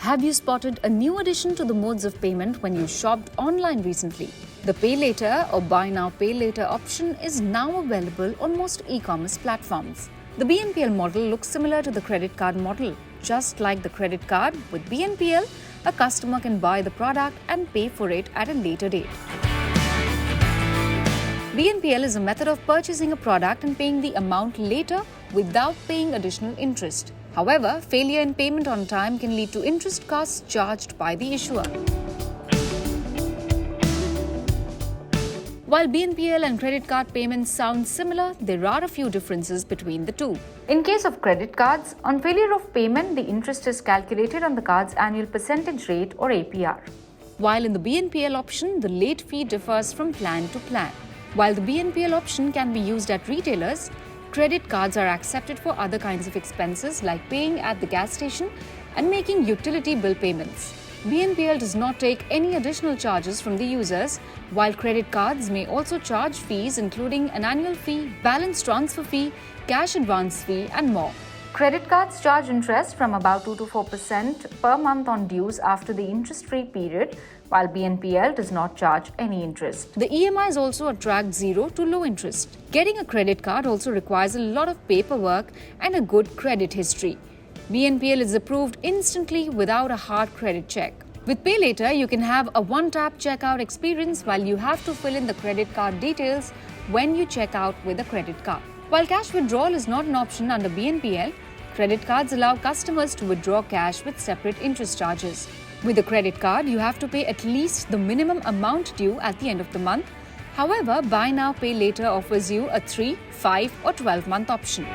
Have you spotted a new addition to the modes of payment when you shopped online recently? The Pay Later or Buy Now Pay Later option is now available on most e-commerce platforms. The BNPL model looks similar to the credit card model. Just like the credit card, with BNPL, a customer can buy the product and pay for it at a later date. BNPL is a method of purchasing a product and paying the amount later without paying additional interest. However, failure in payment on time can lead to interest costs charged by the issuer. While BNPL and credit card payments sound similar, there are a few differences between the two. In case of credit cards, on failure of payment, the interest is calculated on the card's annual percentage rate or APR. While in the BNPL option, the late fee differs from plan to plan. While the BNPL option can be used at retailers, credit cards are accepted for other kinds of expenses like paying at the gas station and making utility bill payments. BNPL does not take any additional charges from the users, while credit cards may also charge fees including an annual fee, balance transfer fee, cash advance fee, and more. Credit cards charge interest from about 2 to 4% per month on dues after the interest-free period, while BNPL does not charge any interest. The EMIs also attract zero to low interest. Getting a credit card also requires a lot of paperwork and a good credit history. BNPL is approved instantly without a hard credit check. With Pay Later, you can have a one-tap checkout experience while you have to fill in the credit card details when you check out with a credit card. While cash withdrawal is not an option under BNPL, credit cards allow customers to withdraw cash with separate interest charges. With a credit card, you have to pay at least the minimum amount due at the end of the month. However, Buy Now Pay Later offers you a 3, 5 or 12-month option.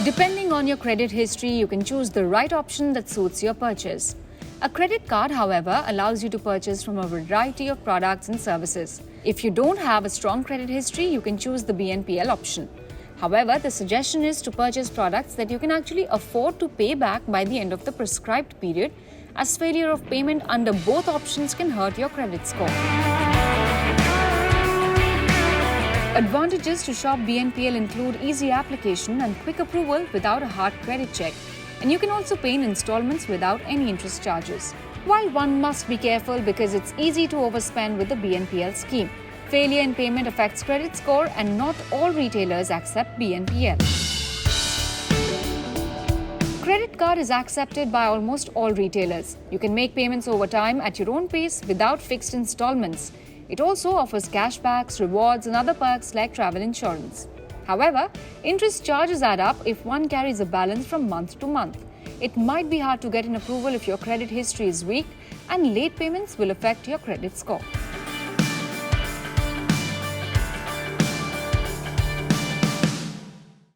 Depending on your credit history, you can choose the right option that suits your purchase. A credit card, however, allows you to purchase from a variety of products and services. If you don't have a strong credit history, you can choose the BNPL option. However, the suggestion is to purchase products that you can actually afford to pay back by the end of the prescribed period, as failure of payment under both options can hurt your credit score. Advantages to shop BNPL include easy application and quick approval without a hard credit check, and you can also pay in installments without any interest charges. While one must be careful because it's easy to overspend with the BNPL scheme. Failure in payment affects credit score and not all retailers accept BNPL. Credit card is accepted by almost all retailers. You can make payments over time at your own pace without fixed installments. It also offers cashbacks, rewards, and other perks like travel insurance. However, interest charges add up if one carries a balance from month to month. It might be hard to get an approval if your credit history is weak, and late payments will affect your credit score.